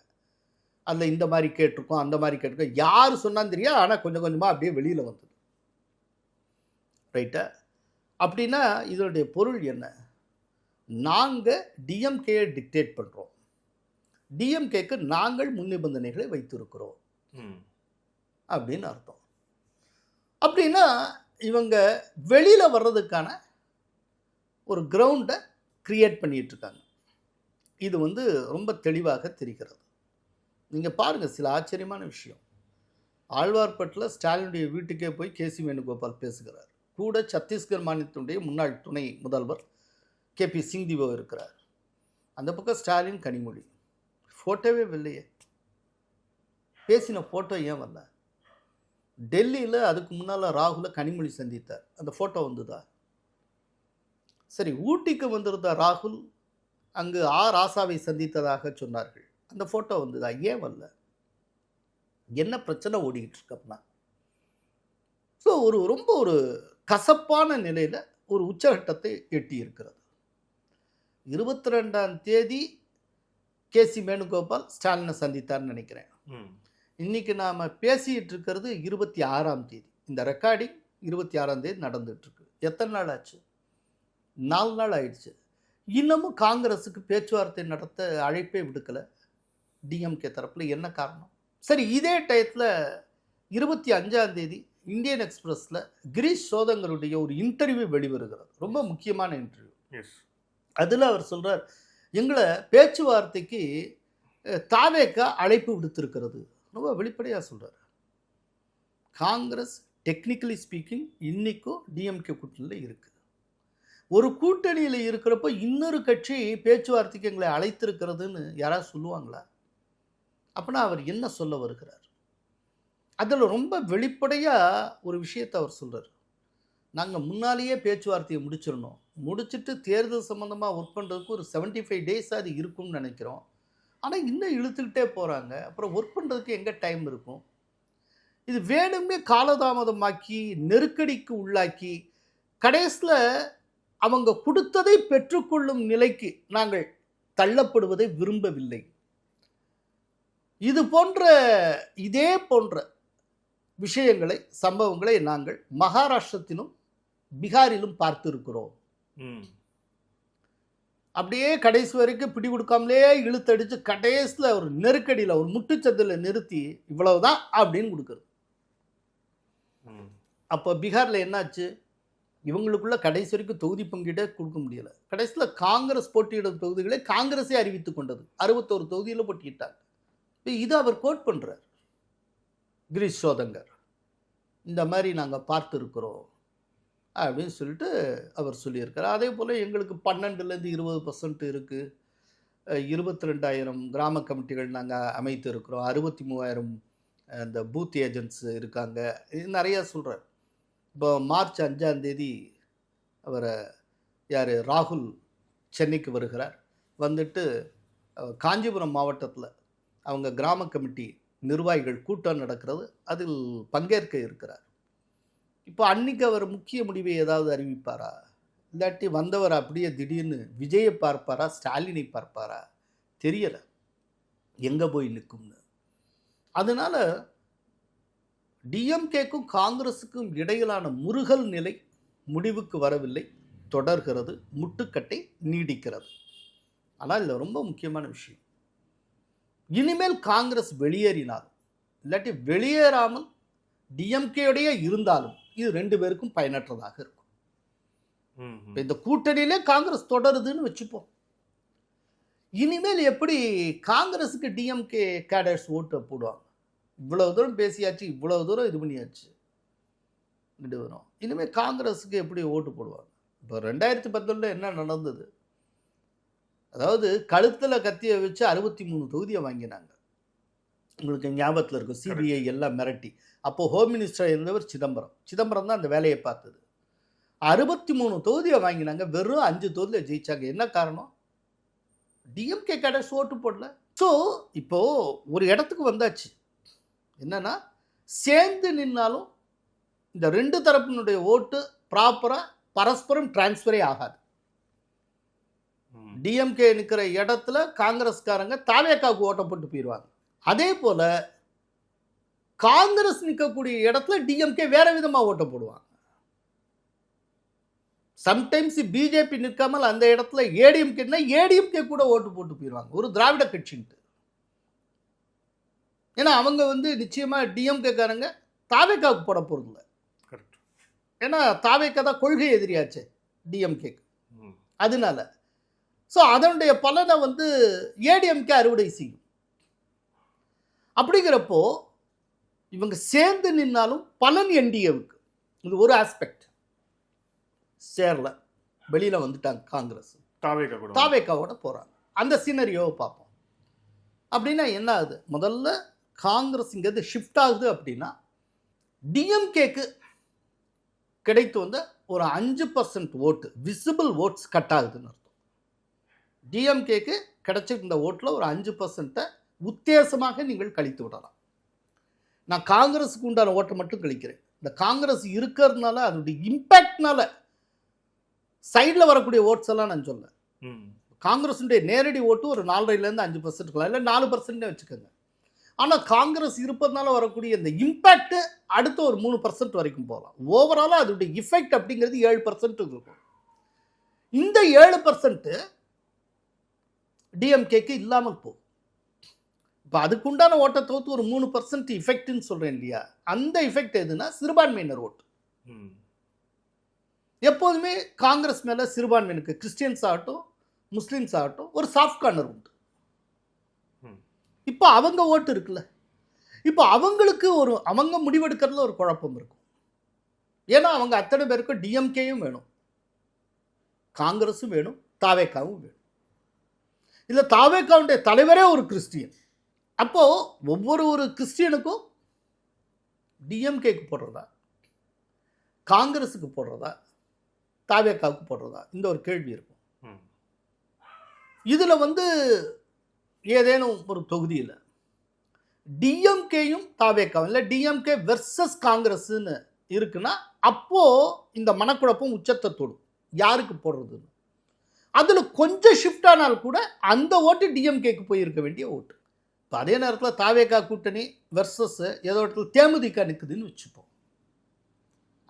அதில் இந்த மாதிரி கேட்டிருக்கோம், அந்த மாதிரி கேட்டிருக்கோம், யார் சொன்னான்னு தெரியாது, ஆனால் கொஞ்சமாக அப்படியே வெளியில் வந்தது. ரைட்டா? அப்படின்னா இதனுடைய பொருள் என்ன? நாங்கள் டிஎம்கேயை டிக்டேட் பண்ணுறோம், டிஎம்கேக்கு நாங்கள் முன் நிபந்தனைகளை வைத்திருக்கிறோம் அப்படின்னு அர்த்தம். அப்படின்னா இவங்க வெளியில் வர்றதுக்கான ஒரு கிரவுண்டை கிரியேட் பண்ணிகிட்டு இருக்காங்க. இது வந்து ரொம்ப தெளிவாக தெரிகிறது. நீங்கள் பாருங்கள், சில ஆச்சரியமான விஷயம். ஆழ்வார்பேட்டில் ஸ்டாலினுடைய வீட்டுக்கே போய் கேசி வேணுகோபால் பேசுகிறார். கூட சத்தீஸ்கர் மாநிலத்தினுடைய முன்னாள் துணை முதல்வர் கேபி சிங்திவோ இருக்கிறார். அந்த பக்கம் ஸ்டாலின், கனிமொழி. ஃபோட்டோவே இல்லையே, பேசின ஃபோட்டோ ஏன் வரல? டெல்லியில் அதுக்கு முன்னால் ராகுலை கனிமொழி சந்தித்தார், அந்த ஃபோட்டோ வந்துதா? சரி, ஊட்டிக்கு வந்திருந்த ராகுல் அங்கு ராசாவை சந்தித்ததாக சொன்னார்கள், அந்த ஃபோட்டோ வந்துதா? ஏன் வரல? என்ன பிரச்சனை ஓடிக்கிட்டு இருக்கு அப்படின்னா? ஸோ ரொம்ப ஒரு கசப்பான நிலையில் ஒரு உச்சகட்டத்தை எட்டி இருக்கிறது. 22ஆம் தேதி கேசி வேணுகோபால் ஸ்டாலினை சந்தித்தார்னு நினைக்கிறேன். இன்னைக்கு நாம் பேசிகிட்டு இருக்கிறது 26ஆம் தேதி. இந்த ரெக்கார்டிங் 26ஆம் தேதி நடந்துகிட்ருக்கு. எத்தனை நாள் ஆச்சு? 4 நாள் ஆயிடுச்சு. இன்னமும் காங்கிரஸுக்கு பேச்சுவார்த்தை நடத்த அழைப்பே விடுக்கலை டிஎம்கே தரப்பில். என்ன காரணம்? சரி, இதே டயத்தில் 25ஆம் தேதி இந்தியன் எக்ஸ்பிரஸில் கிரீஷ் சோதங்கருடைய ஒரு இன்டர்வியூ வெளிவருகிறது, ரொம்ப முக்கியமான இன்டர்வியூ. அதில் அவர் சொல்கிறார், எங்களை பேச்சுவார்த்தைக்கு தாவேகா அழைப்பு விடுத்திருக்கிறது. ரொம்ப வெளிப்படையாக சொல்கிறார். காங்கிரஸ் டெக்னிக்கலி ஸ்பீக்கிங் இன்றைக்கும் டிஎம்கே கூட்டணியில் இருக்குது. ஒரு கூட்டணியில் இருக்கிறப்போ இன்னொரு கட்சி பேச்சுவார்த்தைக்கு எங்களை அழைத்திருக்கிறதுன்னு யாராவது சொல்லுவாங்களா? அப்படின்னா அவர் என்ன சொல்ல வருகிறார்? அதில் ரொம்ப வெளிப்படையாக ஒரு விஷயத்தை அவர் சொல்கிறார். நாங்கள் முன்னாலேயே பேச்சுவார்த்தையை முடிச்சிடணும், முடிச்சுட்டு தேர்தல் சம்மந்தமாக ஒர்க் பண்ணுறதுக்கு ஒரு 75 days அது இருக்கும்னு நினைக்கிறோம். ஆனால் இன்னும் இழுத்துக்கிட்டே போகிறாங்க, அப்புறம் ஒர்க் பண்ணுறதுக்கு எங்கே டைம் இருக்கும்? இது வேணுமே காலதாமதமாக்கி நெருக்கடிக்கு உள்ளாக்கி கடைசியில் அவங்க கொடுத்ததை பெற்றுக்கொள்ளும் நிலைக்கு நாங்கள் தள்ளப்படுவதை விரும்பவில்லை. இதே போன்ற விஷயங்களை, சம்பவங்களை நாங்கள் மகாராஷ்டிரத்திலும் பீகாரிலும் பார்த்திருக்கிறோம். அப்படியே கடைசி வரைக்கும் பிடி கொடுக்காமலே இழுத்தடிச்சு கடைசியில் ஒரு நெருக்கடியில் ஒரு முட்டுச்சந்தில் நிறுத்தி இவ்வளவுதான் அப்படின்னு கொடுக்குறது. அப்போ பீகாரில் என்னாச்சு, இவங்களுக்குள்ள கடைசி வரைக்கும் தொகுதி பங்கீடே கொடுக்க முடியல. கடைசியில் காங்கிரஸ் போட்டியிடும் தொகுதிகளை காங்கிரஸே அறிவித்து கொண்டது. 61 தொகுதியில் போட்டியிட்டாங்க. இதை அவர் கோட் பண்ணுறார், கிரீஷ் சோதங்கர். இந்த மாதிரி நாங்கள் பார்த்துருக்குறோம் அப்படின்னு சொல்லிட்டு அவர் சொல்லியிருக்கார். அதே போல் எங்களுக்கு 12லேருந்து 20% இருக்குது, 22,000 கிராம கமிட்டிகள் நாங்கள் அமைத்து இருக்கிறோம், 63,000 இந்த பூத் ஏஜென்ட்ஸ் இருக்காங்க, இது நிறையா சொல்கிறார். இப்போ மார்ச் 5ஆம் தேதி அவரை ராகுல் சென்னைக்கு வருகிறார். வந்துட்டு காஞ்சிபுரம் மாவட்டத்தில் அவங்க கிராம கமிட்டி நிர்வாகிகள் கூட்டம் நடக்கிறது, அதில் பங்கேற்க இருக்கிறார். இப்போ அன்னைக்கு அவர் முக்கிய முடிவை ஏதாவது அறிவிப்பாரா, இல்லாட்டி வந்தவர் அப்படியே திடீர்னு விஜயை பார்ப்பாரா, ஸ்டாலினை பார்ப்பாரா, தெரியலை எங்கே போய் நிற்கும்னு. அதனால் டிஎம்கேக்கும் காங்கிரஸுக்கும் இடையிலான முருகல் நிலை முடிவுக்கு வரவில்லை, தொடர்கிறது, முட்டுக்கட்டை நீடிக்கிறது. ஆனால் இதில் ரொம்ப முக்கியமான விஷயம், இனிமேல் காங்கிரஸ் வெளியேறினாலும் இல்லாட்டி வெளியேறாமல் டிஎம்கேயோடைய இருந்தாலும் இது 2 பேருக்கும் பயனற்றதாக இருக்கும். இந்த கூட்டணியிலே காங்கிரஸ் தொடருதுன்னு வச்சுப்போம். இனிமேல் எப்படி காங்கிரஸுக்கு டிஎம்கே கேடர்ஸ் ஓட்டு போடுவாங்க? இவ்வளவு தூரம் பேசியாச்சு, இவ்வளவு தூரம் இது பண்ணியாச்சு, வரும். இனிமேல் காங்கிரஸுக்கு எப்படி ஓட்டு போடுவாங்க? இப்போ 2019 என்ன நடந்தது? அதாவது கழுத்தில் கத்தியை வச்சு 63 தொகுதியை வாங்கினாங்க. உங்களுக்கு ஞாபகத்தில் இருக்கும், சிபிஐ எல்லாம் மிரட்டி. அப்போது ஹோம் மினிஸ்டர் இருந்தவர் சிதம்பரம் தான் அந்த வேலையை பார்த்தது. 63 தொகுதியை வாங்கினாங்க, வெறும் 5 தொகுதியில் ஜெயிச்சாங்க. என்ன காரணம்? டிஎம்கே கேடர்ஸ் ஓட்டு போடல. ஸோ இப்போது ஒரு இடத்துக்கு வந்தாச்சு, என்னன்னா சேர்ந்து நின்னாலும் இந்த 2 தரப்பினுடைய ஓட்டு ப்ராப்பராக பரஸ்பரம் டிரான்ஸ்ஃபரே ஆகாது. டிஎம்கே நிற்கிற இடத்துல காங்கிரஸ்காரங்க தாவேக்காவுக்கு ஓட்ட போட்டு போயிடுவாங்க. அதே போல காங்கிரஸ் நிற்கக்கூடிய இடத்துல டிஎம்கே வேற விதமாக ஓட்ட போடுவாங்க. சம்டைம்ஸ் பிஜேபி நிற்காமல் அந்த இடத்துல ஏடிஎம்கே கூட ஓட்டு போட்டு போயிடுவாங்க, ஒரு திராவிட கட்சின்ட்டு. ஏன்னா அவங்க நிச்சயமாக டிஎம்கேக்காரங்க தாவேக்காவுக்கு போட போகிறதில்ல. ஏன்னா தாவேக்கா தான் கொள்கை எதிரியாச்சு டிஎம்கேக்கு. அதனால ஸோ அதனுடைய பலனை ஏடிஎம்கே அறுவடை செய்யும். அப்படிங்கிறப்போ இவங்க சேர்ந்து நின்னாலும் பலன் என்டிஏவுக்கு. இது ஒரு ஆஸ்பெக்ட். சேரல, வெளியில் வந்துட்டாங்க காங்கிரஸ், தாவேக்காவோட போகிறாங்க. அந்த சீனரியோவை பார்ப்போம். அப்படின்னா என்ன ஆகுது? முதல்ல காங்கிரஸ் இங்கிறது ஷிஃப்ட் ஆகுது. அப்படின்னா டிஎம்கேக்கு கிடைத்து வந்த ஒரு 5% ஓட்டு, விசிபிள் ஓட்ஸ் கட் ஆகுதுன்னு அர்த்தம். டிஎம்கேக்கு கிடைச்சிருந்த ஓட்டில் ஒரு 5% உத்தேசமாக நீங்கள் கழித்து விடலாம். நான் காங்கிரஸுக்கு உண்டான ஓட்டை மட்டும் கழிக்கிறேன். இந்த காங்கிரஸ் இருக்கிறதுனால அதனுடைய இம்பேக்ட்னால சைடில் வரக்கூடிய ஓட்ஸ் எல்லாம் நான் சொல்ல. காங்கிரஸுடைய நேரடி ஓட்டு ஒரு 4.5% 5% இருக்கலாம், இல்லை 4% வச்சுக்கோங்க. ஆனால் காங்கிரஸ் இருப்பதனால வரக்கூடிய இந்த இம்பேக்ட் அடுத்த ஒரு 3% வரைக்கும் போகலாம். ஓவராலாக அதனுடைய இஃபெக்ட் அப்படிங்கிறது 7% இருக்கும். இந்த 7% டிஎம்கேக்கு இல்லாமல் போகும். இப்போ அதுக்குண்டான ஓட்டை தவிர்த்து ஒரு 3% இஃபெக்ட்னு சொல்கிறேன் இல்லையா? அந்த இஃபெக்ட் எதுனா சிறுபான்மையினர் ஓட்டு. எப்போதுமே காங்கிரஸ் மேலே சிறுபான்மையினருக்கு, கிறிஸ்டியன்ஸ் ஆகட்டும் முஸ்லீம்ஸ் ஆகட்டும், ஒரு சாஃப்ட் கார்னர் உண்டு. இப்போ அவங்க ஓட்டு இருக்குல்ல, இப்போ அவங்களுக்கு அவங்க முடிவெடுக்கிறதுல ஒரு குழப்பம் இருக்கும். ஏன்னா அவங்க அத்தனை பேருக்கும் டிஎம்கேயும் வேணும், காங்கிரஸும் வேணும், தாவேக்காவும் வேணும். இல்லை தாவேக்காவுடைய தலைவரே ஒரு கிறிஸ்டியன். அப்போது ஒவ்வொரு கிறிஸ்டியனுக்கும் டிஎம்கேக்கு போடுறதா, காங்கிரஸுக்கு போடுறதா, தாவேக்காவுக்கு போடுறதா, இந்த ஒரு கேள்வி இருக்கும். இதில் ஏதேனும் ஒரு தொகுதியில் டிஎம்கேயும் தாவேக்காவும், இல்லை டிஎம்கே வெர்சஸ் காங்கிரஸ்ன்னு இருக்குன்னா அப்போது இந்த மனக்குழப்பம் உச்சத்தை தொடும், யாருக்கு போடுறதுன்னு. அதில் கொஞ்சம் ஷிஃப்ட் ஆனால் கூட அந்த ஓட்டு டிஎம்கேக்கு போயிருக்க வேண்டிய ஓட்டு. இப்போ அதே நேரத்தில் தாவேக்கா கூட்டணி வெர்சஸ் ஏதோ இடத்துல தேமுதிக நிற்குதுன்னு வச்சுப்போம்.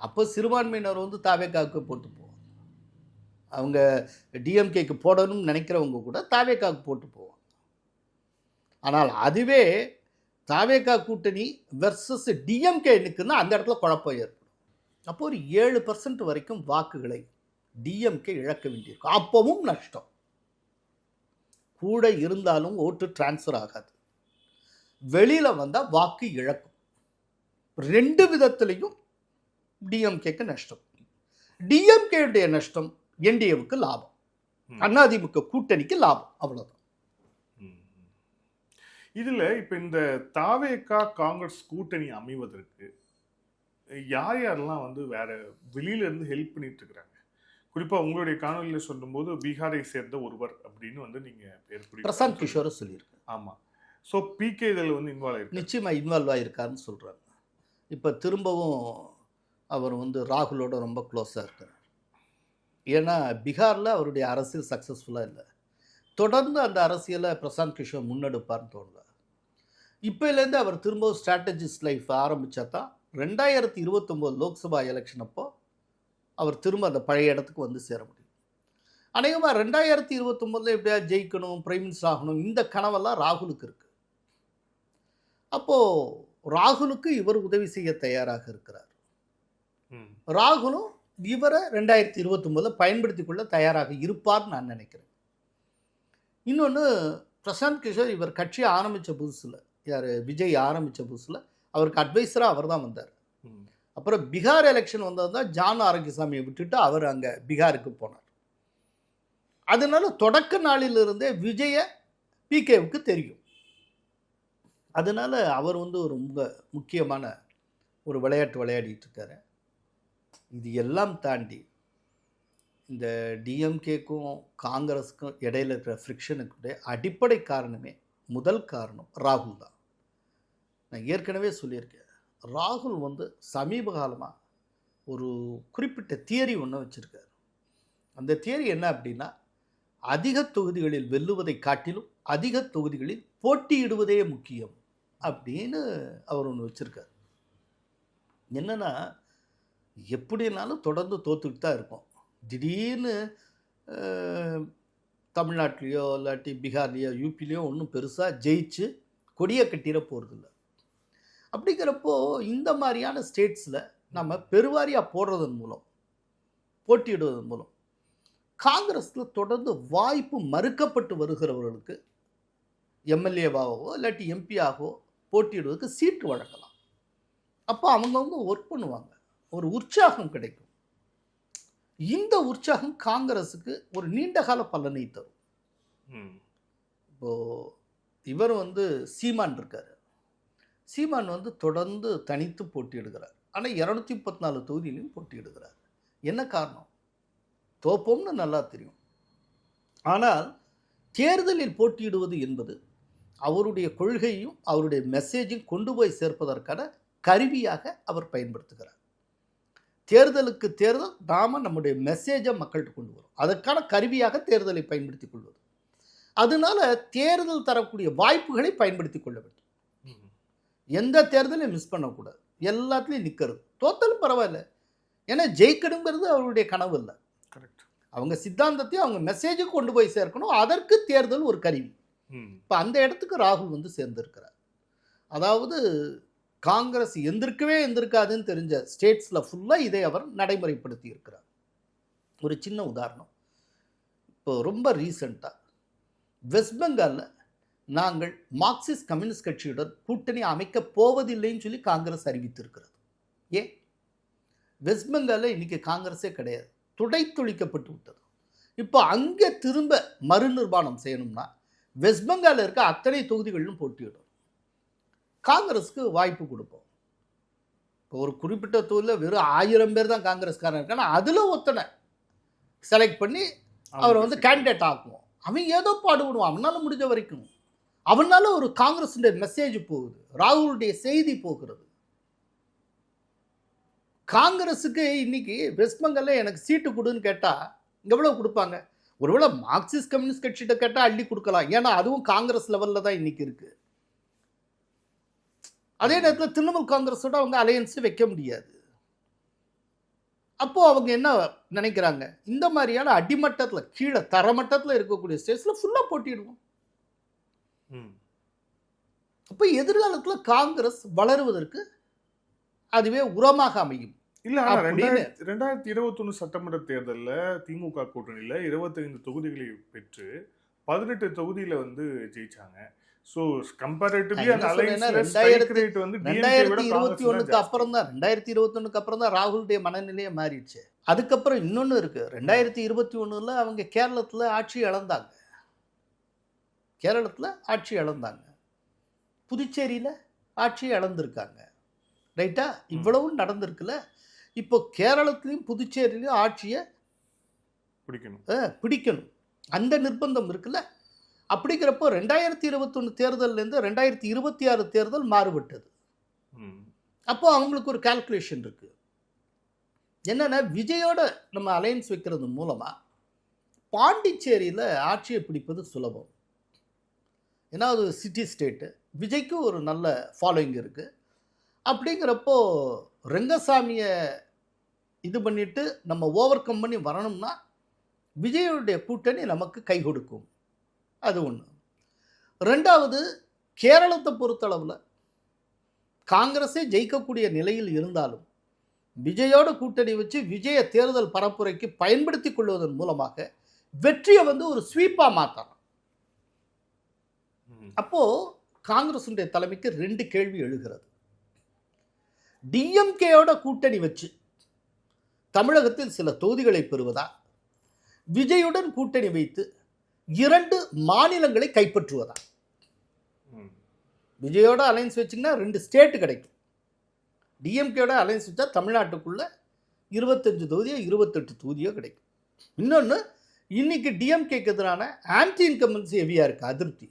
அப்போ சிறுபான்மையினர் தாவேக்காவுக்கு போட்டு போவோம். அவங்க டிஎம்கேக்கு போடணும்னு நினைக்கிறவங்க கூட தாவேக்காவுக்கு போட்டு போவாங்க. ஆனால் அதுவே தாவேக்கா கூட்டணி வெர்சஸ் டிஎம்கே நிற்குன்னா அந்த இடத்துல குழப்பம் ஏற்படும். அப்போ ஒரு 7% வரைக்கும் வாக்குகளை டிஎம்கே இழக்க வேண்டியிருக்கும். அப்பவும் நஷ்டம். கூட இருந்தாலும் ஓட்டு டிரான்ஸ்ஃபர் ஆகாது. வெளியில வந்தால் வாக்கு இழக்கும். 2 விதத்திலையும் டிஎம்கேக்கு நஷ்டம். டிஎம்கேடைய நஷ்டம் என்டிஏவுக்கு லாபம், அதிமுக கூட்டணிக்கு லாபம். அவ்வளவுதான். இதுல இப்ப இந்த தாவேகா காங்கிரஸ் கூட்டணி அமைவதற்கு யார் யாரெல்லாம் வந்து வேற வெளியில இருந்து ஹெல்ப் பண்ணிட்டு இருக்கிறாங்க? குறிப்பா உங்களுடைய காணொலியில சொல்லும்போது பீகாரை சேர்ந்த ஒருவர் அப்படின்னு வந்து நீங்க பேர் பிரசாந்த் கிஷோரை சொல்லியிருக்கு. ஆமா. ஸோ பிகே இதில் வந்து இன்வால்வ் ஆயிருக்கு. நிச்சயமா இன்வால்வ் ஆகிருக்காருன்னு சொல்றாங்க. இப்போ திரும்பவும் அவர் வந்து ராகுலோட ரொம்ப க்ளோஸாக இருக்கிறார். ஏன்னா பீகாரில் அவருடைய அரசியல் சக்ஸஸ்ஃபுல்லாக இல்லை. தொடர்ந்து அந்த அரசியலை பிரசாந்த் கிஷோர் முன்னெடுப்பார்னு தோணல. இப்போலேருந்து அவர் திரும்பவும் ஸ்ட்ராட்டஜிஸ்ட் லைஃப் ஆரம்பித்தா தான் 2029 லோக்சபா எலெக்ஷன் அப்போ அவர் திரும்ப அந்த பழைய இடத்துக்கு வந்து சேர முடியும். அநேகமாக 2029 எப்படியா ஜெயிக்கணும், பிரைம் மினிஸ்டர் ஆகணும், இந்த கனவெல்லாம் ராகுலுக்கு இருக்குது. அப்போது ராகுலுக்கு இவர் உதவி செய்ய தயாராக இருக்கிறார். ராகுலும் இவரை 2029 பயன்படுத்தி கொள்ள தயாராக இருப்பார்னு நான் நினைக்கிறேன். இன்னொன்று, பிரசாந்த் கிஷோர் இவர் கட்சி ஆரம்பித்த புதுசில், யார் விஜய் ஆரம்பித்த புதுசில் அவருக்கு அட்வைஸராக அவர் தான் வந்தார். அப்புறம் பீகார் எலெக்ஷன் வந்தது தான் ஜான் ஆரோக்கியசாமியை விட்டுட்டு அவர் அங்கே பீகாருக்கு போனார். அதனால தொடக்க நாளிலிருந்தே விஜய பிகேவுக்கு தெரியும். அதனால அவர் வந்து ஒரு முக்கியமான ஒரு விளையாட்டு விளையாடிட்டு இருக்காரு. இது எல்லாம் தாண்டி இந்த டிஎம்கேக்கும் காங்கிரஸுக்கும் இடையில இருக்கிற ஃப்ரிக்ஷனுக்குடைய அடிப்படை காரணமே, முதல் காரணம் ராகுல் தான். நான் ஏற்கனவே சொல்லியிருக்கேன், ராகுல் வந்து சமீப காலமாக ஒரு குறிப்பிட்ட தியரி ஒன்று வச்சுருக்கார். அந்த தியரி என்ன அப்படின்னா, அதிக தொகுதிகளில் வெல்லுவதை காட்டிலும் அதிக தொகுதிகளில் போட்டியிடுவதே முக்கியம் அப்படின்னு அவர் ஒன்று வச்சுருக்கார். என்னென்னா, எப்படினாலும் தொடர்ந்து தோற்றுக்கிட்டு தான் இருக்கும். திடீர்னு தமிழ்நாட்டிலையோ இல்லாட்டி பீகார்லேயோ யூபிலேயோ ஒன்றும் பெருசாக ஜெயிச்சு கொடியை கட்டிட போகிறதில்ல. அப்படிங்கிறப்போ இந்த மாதிரியான ஸ்டேட்ஸில் நம்ம பெருவாரியாக போடுறதன் மூலம், போட்டியிடுவதன் மூலம் காங்கிரஸில் தொடர்ந்து வாய்ப்பு மறுக்கப்பட்டு வருகிறவர்களுக்கு எம்எல்ஏவாகவோ இல்லாட்டி எம்பியாகவோ போட்டியிடுவதற்கு சீட்டு வழங்கலாம். அப்போ அவங்க ஒர்க் பண்ணுவாங்க, ஒரு உற்சாகம் கிடைக்கும். இந்த உற்சாகம் காங்கிரஸுக்கு ஒரு நீண்டகால பலனை தரும். இப்போது இவர் வந்து சீமான் இருக்கார். சீமான் வந்து தொடர்ந்து தனித்து போட்டியிடுகிறார். ஆனால் 234 தொகுதியிலையும் போட்டியிடுகிறார். என்ன காரணம்? தோப்போம்னு நல்லா தெரியும். ஆனால் தேர்தலில் போட்டியிடுவது என்பது அவருடைய கொள்கையும் அவருடைய மெசேஜையும் கொண்டு போய் சேர்ப்பதற்கான கருவியாக அவர் பயன்படுத்துகிறார். தேர்தலுக்கு தேர்தல் நாம் நம்முடைய மெசேஜை மக்கள்கிட்ட கொண்டு வரும், அதற்கான கருவியாக தேர்தலை பயன்படுத்தி கொள்வது. அதனால தேர்தல் தரக்கூடிய வாய்ப்புகளை பயன்படுத்தி கொள்ள வேண்டும். எந்த தேர்தலையும் மிஸ் பண்ணக்கூடாது, எல்லாத்துலேயும் நிற்கிறது. தோத்தலும் பரவாயில்ல, ஏன்னா ஜெயிக்கணுங்கிறது அவருடைய கனவு இல்லை. கரெக்ட். அவங்க சித்தாந்தத்தையும் அவங்க மெசேஜும் கொண்டு போய் சேர்க்கணும், அதற்கு தேர்தல் ஒரு கருவி. இப்போ அந்த இடத்துக்கு ராகுல் வந்து சேர்ந்திருக்கிறார். அதாவது காங்கிரஸ் எந்திருக்காதுன்னு தெரிஞ்ச ஸ்டேட்ஸில் ஃபுல்லாக இதை அவர் நடைமுறைப்படுத்தி இருக்கிறார். ஒரு சின்ன உதாரணம், இப்போ ரொம்ப ரீசெண்டாக வெஸ்ட் பெங்காலில் நாங்கள் மார்க்சிஸ்ட் கம்யூனிஸ்ட் கட்சியுடன் கூட்டணி அமைக்கப் போவதில்லைன்னு சொல்லி காங்கிரஸ் அறிவித்திருக்கிறது. ஏன்? வெஸ்ட் பெங்காலில் இன்றைக்கி காங்கிரஸே கிடையாது, துடைத்தொழிக்கப்பட்டு விட்டது. இப்போ அங்கே திரும்ப மறுநிர்மாணம் செய்யணும்னா வெஸ்ட் பெங்காலில் இருக்க அத்தனை தொகுதிகளிலும் போட்டியிடும். காங்கிரஸுக்கு வாய்ப்பு கொடுப்போம். இப்போ ஒரு குறிப்பிட்ட தொகுதியில் வெறும் 1000 பேர் தான் காங்கிரஸ்காரன் இருக்கானா, அதில் ஒருத்தனை செலக்ட் பண்ணி அவரை வந்து கேண்டிடேட் ஆக்குவோம். அவன் ஏதோ பாடுபடுவான், அவனால முடிஞ்ச வரைக்கும். அவனால ஒரு காங்கிரஸுடைய மெசேஜ் போகுது, ராகுலுடைய செய்தி போகிறது. காங்கிரஸுக்கு இன்னைக்கு வெஸ்ட் பெங்காலில் எனக்கு சீட்டு கொடுன்னு கேட்டால் எவ்வளோ கொடுப்பாங்க? ஒருவேளை மார்க்சிஸ்ட் கம்யூனிஸ்ட் கட்சிகிட்ட கேட்டால் அள்ளி கொடுக்கலாம், ஏன்னா அதுவும் காங்கிரஸ் லெவலில் தான் இன்னைக்கு இருக்கு. அதே நேரத்தில் திரிணாமுல் காங்கிரஸோட அவங்க அலையன்ஸ் வைக்க முடியாது. அப்போ அவங்க என்ன நினைக்கிறாங்க, இந்த மாதிரியான அடிமட்டத்தில் கீழே தரமட்டத்தில் இருக்கக்கூடிய ஸ்டேட்ஸில் ஃபுல்லாக போட்டிடுவோம். அப்போ எதிர்காலத்தில் காங்கிரஸ் வளருவதற்கு அதுவே உரமாக அமையும். இல்ல ஆனா அப்படின்னு 2021 சட்டமன்ற தேர்தல்ல திமுக கூட்டணியில 25 தொகுதிகளை பெற்று 18 தொகுதியில வந்து ஜெயிச்சாங்க. சோ கம்பேரிட்டிவ்லி நான் அந்த என்ன சொன்னேன்னா, அலைன்ஸ்ல ஸ்ட்ரைக் ரேட் வந்து DMK விட காங்கிரஸ் 2021க்கு அப்புறம் தான் 2021க்கு அப்புறம் தான் ராகுலுடைய மனநிலையே மாறிடுச்சு. அதுக்கப்புறம் இன்னொன்னு இருக்கு. 2021ல அவங்க கேரளத்துல ஆட்சி இழந்தாங்க. புதுச்சேரியில ஆட்சி இழந்திருக்காங்க. ரைட்டா? இவ்வளவும் நடந்திருக்குல்ல. இப்போ கேரளத்திலையும் புதுச்சேரியிலையும் ஆட்சியை பிடிக்கணும். அந்த நிர்பந்தம் இருக்குல்ல. அப்படிங்கிறப்போ 2021 தேர்தல்லேருந்து 2026 தேர்தல் மாறுபட்டது. அப்போ அவங்களுக்கு ஒரு கால்குலேஷன் இருக்கு. என்னன்னா, விஜயோட நம்ம அலையன்ஸ் வைக்கிறது மூலமா பாண்டிச்சேரியில் ஆட்சியை பிடிப்பது சுலபம். ஏன்னா அது சிட்டி ஸ்டேட்டு, விஜய்க்கு ஒரு நல்ல ஃபாலோயிங் இருக்கு. அப்படிங்கிறப்போ ரெங்கசாமியை இது பண்ணிட்டு நம்ம ஓவர் கம் பண்ணி வரணும்னா விஜயோடைய கூட்டணி நமக்கு கை கொடுக்கும். அது ஒன்று. ரெண்டாவது, கேரளத்தை பொறுத்தளவில் காங்கிரஸே ஜெயிக்கக்கூடிய நிலையில் இருந்தாலும் விஜயோட கூட்டணி வச்சு விஜய தேர்தல் பரப்புரைக்கு பயன்படுத்தி கொள்வதன் மூலமாக வெற்றியை வந்து ஒரு ஸ்வீப்பாக மாற்றலாம். அப்போ காங்கிரஸுடைய தலைமைக்கு 2 கேள்வி எழுகிறது. டிஎம்கேயோட கூட்டணி வச்சு தமிழகத்தில் சில தொகுதிகளை பெறுவதா, விஜயுடன் கூட்டணி வைத்து 2 மாநிலங்களை கைப்பற்றுவதா? விஜயோட அலைன்ஸ் வச்சிங்கன்னா 2 ஸ்டேட் கிடைக்கும். டிஎம்கேயோட அலைன்ஸ் வச்சா தமிழ்நாட்டுக்குள்ள 25 தொகுதியோ 28 தொகுதியோ கிடைக்கும். இன்னொன்று, இன்னைக்கு டிஎம்கேக்கு எதிரான ஆன்டி இன்கம்பன்சி ஹெவியாக இருக்கு, அதிருப்தி.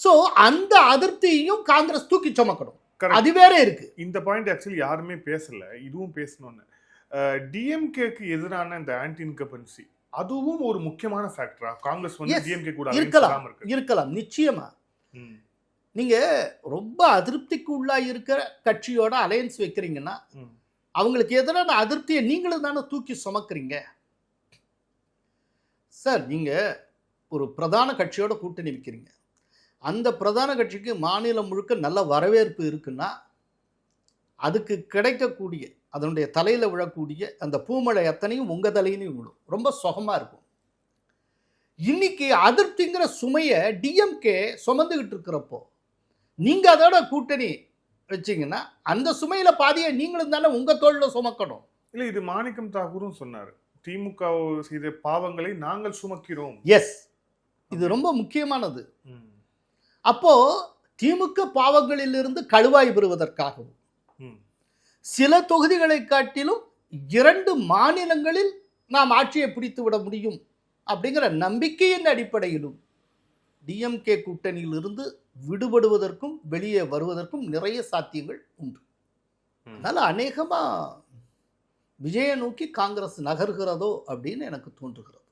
ஸோ அந்த அதிருப்தியையும் காங்கிரஸ் தூக்கி சுமக்கணும். அது வேற இருக்கு. இந்த பாயிண்ட் ஆக்சுவலி யாருமே பேசல, இதுவும் பேசணும்னு. டிஎம்கேக்கு எதிரான இந்த ஆன்டி இன்கம்பன்சி அதுவும் ஒரு முக்கியமான ஃபேக்டரா காங்கிரஸ் வந்து டிஎம்கே கூட இருக்கலாம். நிச்சயமா. நீங்க ரொம்ப அதிருப்திக்கு உள்ளா இருக்கிற கட்சியோட அலையன்ஸ் வைக்கிறீங்கன்னா அவங்களுக்கு எதிரான அதிருப்தியை நீங்களும் தானே தூக்கி சுமக்கிறீங்க. சார், நீங்க ஒரு பிரதான கட்சியோட கூட்டணி வைக்கிறீங்க. அந்த பிரதான கட்சிக்கு மாநிலம் முழுக்க நல்ல வரவேற்பு இருக்குன்னா அதுக்கு கிடைக்கக்கூடிய, அதனுடைய தலையில் விழக்கூடிய அந்த பூமழை அத்தனையும் உங்கள் தலையிலையும் விழும். ரொம்ப சுகமாக இருக்கும். இன்னைக்கு அதிருப்திங்கிற சுமையை டிஎம்கே சுமந்துக்கிட்டு இருக்கிறப்போ நீங்கள் அதோட கூட்டணி வச்சிங்கன்னா அந்த சுமையில் பாதியை நீங்களும் தானே உங்கள் தோளில் சுமக்கணும். இல்லை, இது மாணிக்கம் தாகூரும் சொன்னார். திமுக செய்த பாவங்களை நாங்கள் சுமக்கிறோம். எஸ், இது ரொம்ப முக்கியமானது. அப்போ திமுக பாவங்களிலிருந்து கழுவாய் பெறுவதற்காகவும் சில தொகுதிகளை காட்டிலும் 2 மாநிலங்களில் நாம் ஆட்சியை பிடித்து விட முடியும் அப்படிங்கிற நம்பிக்கையின் அடிப்படையிலும் டிஎம்கே கூட்டணியிலிருந்து விடுபடுவதற்கும் வெளியே வருவதற்கும் நிறைய சாத்தியங்கள் உண்டு. அதனால அநேகமா விஜயை நோக்கி காங்கிரஸ் நகர்கிறதோ அப்படின்னு எனக்கு தோன்றுகிறது.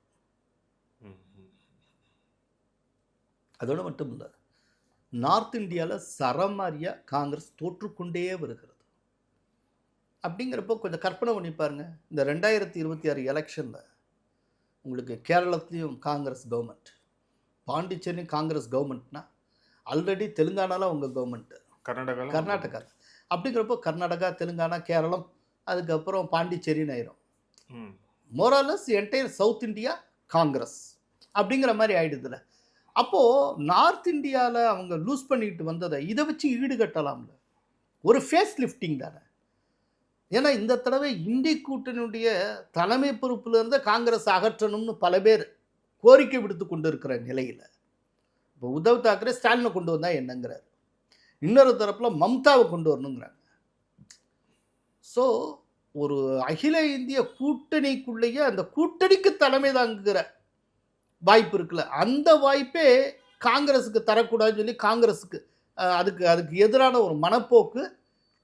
அதோடு மட்டும் இல்லை, நார்த் இந்தியாவில் சரமாரியா காங்கிரஸ் தோற்றுக்கொண்டே வருகிறது. அப்படிங்கிறப்போ கொஞ்சம் கற்பனை பண்ணி பாருங்க. இந்த 2026 எலெக்ஷனில் உங்களுக்கு கேரளத்துலேயும் காங்கிரஸ் கவர்மெண்ட், பாண்டிச்சேரியும் காங்கிரஸ் கவர்மெண்ட்னா ஆல்ரெடி தெலுங்கானாவில் உங்கள் கவர்மெண்ட்டு, கர்நாடகா. அப்படிங்கிறப்போ கர்நாடகா, தெலுங்கானா, கேரளம், அதுக்கப்புறம் பாண்டிச்சேரின்னு ஆயிரும். மோரலஸ் என்டையர் சவுத் இந்தியா காங்கிரஸ் அப்படிங்கிற மாதிரி ஆயிடுதுல. அப்போது நார்த் இந்தியாவில் அவங்க லூஸ் பண்ணிட்டு வந்ததை இதை வச்சு ஈடுகட்டலாம்ல. ஒரு ஃபேஸ் லிஃப்டிங் தானே. ஏன்னா இந்த தடவை இந்திய கூட்டணியுடைய தலைமை பொறுப்பில் இருந்த காங்கிரஸ் அகற்றணும்னு பல பேர் கோரிக்கை விடுத்து கொண்டு இருக்கிற நிலையில் இப்போ உத்தவ் தாக்கரே ஸ்டாலினை கொண்டு வந்தால் என்னங்கிறார், இன்னொரு தரப்பில் மம்தாவை கொண்டு வரணுங்கிறாங்க. ஸோ ஒரு அகில இந்திய கூட்டணிக்குள்ளேயே அந்த கூட்டணிக்கு தலைமை தாங்குகிற வாய்ப்பு இருக்குல்ல, அந்த வாய்ப்பே காங்கிரஸுக்கு தரக்கூடாதுன்னு சொல்லி காங்கிரஸுக்கு அதுக்கு எதிரான ஒரு மனப்போக்கு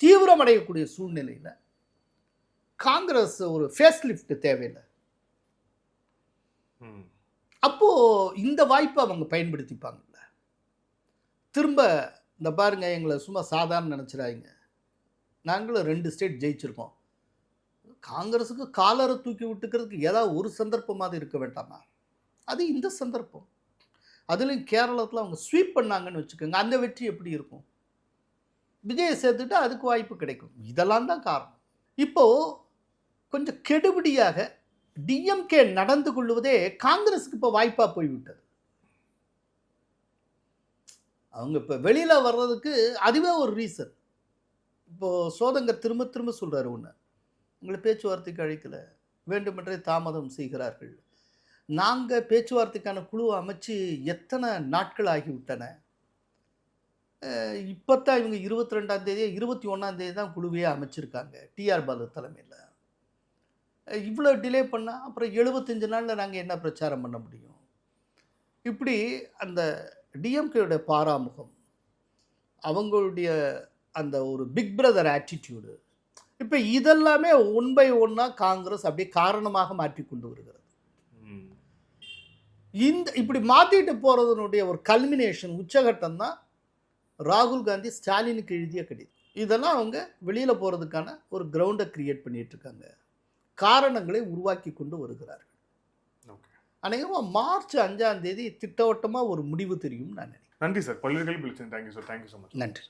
தீவிரமடையக்கூடிய சூழ்நிலையில் காங்கிரஸ் ஒரு ஃபேஸ் லிஃப்ட் தேவையில்லை. அப்போ இந்த வாய்ப்பை அவங்க பயன்படுத்திப்பாங்கல்ல. திரும்ப இந்த பாருங்க, எங்களை சும்மா சாதாரண நினச்சிடாங்க, நாங்களும் 2 ஸ்டேட் ஜெயிச்சிருக்கோம், காங்கிரஸுக்கு காலரை தூக்கி விட்டுக்கிறதுக்கு ஏதாவது ஒரு சந்தர்ப்பமாக இருக்க வேண்டாமா? அது இந்த சந்தர்ப்பம். அதுலேயும் கேரளத்தில் அவங்க ஸ்வீப் பண்ணாங்கன்னு வச்சுக்கோங்க, அந்த வெற்றி எப்படி இருக்கும்? விஜயை சேர்த்துட்டு அதுக்கு வாய்ப்பு கிடைக்கும். இதெல்லாம் தான் காரணம். இப்போ கொஞ்சம் கெடுபிடியாக டிஎம்கே நடந்து கொள்வதே காங்கிரஸுக்கு இப்போ வாய்ப்பாக போய்விட்டது. அவங்க இப்போ வெளியில் வர்றதுக்கு அதுவே ஒரு ரீசன். இப்போது சோதங்கர் திரும்ப திரும்ப சொல்கிறாரு ஒன்று, உங்களை பேச்சுவார்த்தைக்கு அழைக்கல, வேண்டுமென்றே தாமதம் செய்கிறார்கள். நாங்கள் பேச்சுவார்த்தைக்கான குழு அமைச்சு எத்தனை நாட்கள் ஆகிவிட்டன. இப்போ தான் இவங்க 22ஆம் தேதி 21ஆம் தேதி தான் குழுவையே அமைச்சிருக்காங்க டிஆர் பாலு தலைமையில். இவ்வளோ டிலே பண்ணால் அப்புறம் 75 நாளில் நாங்கள் என்ன பிரச்சாரம் பண்ண முடியும்? இப்படி அந்த டிஎம்கேயோட பாராமுகம், அவங்களுடைய அந்த ஒரு பிக் பிரதர் ஆட்டிடியூடு, இப்போ இதெல்லாமே ஒன் பை ஒன்னாக காங்கிரஸ் அப்படியே காரணமாக மாற்றி கொண்டு வருகிறது. இப்படி மாற்றிட்டு போகிறதுனுடைய ஒரு கல்மினேஷன் உச்சகட்டம் தான் ராகுல் காந்தி ஸ்டாலினுக்கு எழுதிய கடிதம். இதெல்லாம் அவங்க வெளியில் போகிறதுக்கான ஒரு கிரவுண்டை கிரியேட் பண்ணிட்டு இருக்காங்க, காரணங்களை உருவாக்கி கொண்டு வருகிறார்கள். அநேகமாக மார்ச் 5ஆம் தேதி திட்டவட்டமாக ஒரு முடிவு தெரியும் நான் நினைக்கிறேன். நன்றி சார். பல்வேறு கேள்வி. Thank you sir. Thank you so much. நன்றி.